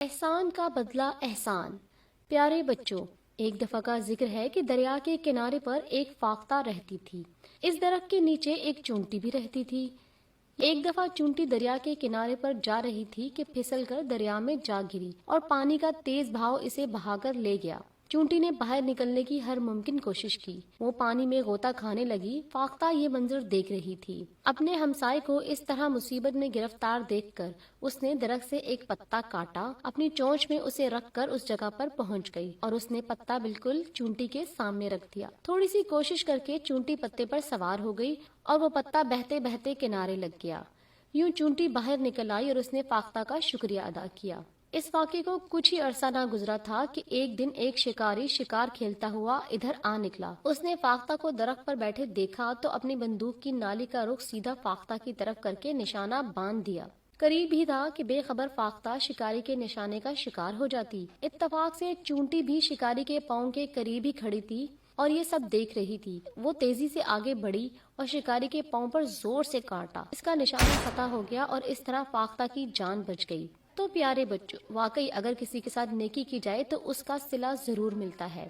احسان کا بدلہ احسان۔ پیارے بچوں، ایک دفعہ کا ذکر ہے کہ دریا کے کنارے پر ایک فاختہ رہتی تھی۔ اس درخت کے نیچے ایک چونٹی بھی رہتی تھی۔ ایک دفعہ چونٹی دریا کے کنارے پر جا رہی تھی کہ پھسل کر دریا میں جا گری اور پانی کا تیز بہاؤ اسے بہا کر لے گیا۔ چونٹی نے باہر نکلنے کی ہر ممکن کوشش کی۔ وہ پانی میں غوطہ کھانے لگی۔ فاختہ یہ منظر دیکھ رہی تھی۔ اپنے ہمسائے کو اس طرح مصیبت میں گرفتار دیکھ کر اس نے درخت سے ایک پتا کاٹا، اپنی چونچ میں اسے رکھ کر اس جگہ پر پہنچ گئی اور اس نے پتا بالکل چونٹی کے سامنے رکھ دیا۔ تھوڑی سی کوشش کر کے چونٹی پتے پر سوار ہو گئی اور وہ پتا بہتے بہتے کنارے لگ گیا۔ یوں چونٹی باہر نکل آئی اور اس نے فاختہ کا شکریہ ادا کیا۔ اس واقعے کو کچھ ہی عرصہ نہ گزرا تھا کہ ایک دن ایک شکاری شکار کھیلتا ہوا ادھر آ نکلا۔ اس نے فاختہ کو درخت پر بیٹھے دیکھا تو اپنی بندوق کی نالی کا رخ سیدھا فاختہ کی طرف کر کے نشانہ باندھ دیا۔ قریب ہی تھا کہ بے خبر فاختہ شکاری کے نشانے کا شکار ہو جاتی۔ اتفاق سے چونٹی بھی شکاری کے پاؤں کے قریب ہی کھڑی تھی اور یہ سب دیکھ رہی تھی۔ وہ تیزی سے آگے بڑھی اور شکاری کے پاؤں پر زور سے کاٹا۔ اس کا نشانہ فتح ہو گیا اور اس طرح فاختہ کی جان بچ گئی۔ تو پیارے بچوں، واقعی اگر کسی کے ساتھ نیکی کی جائے تو اس کا صلہ ضرور ملتا ہے۔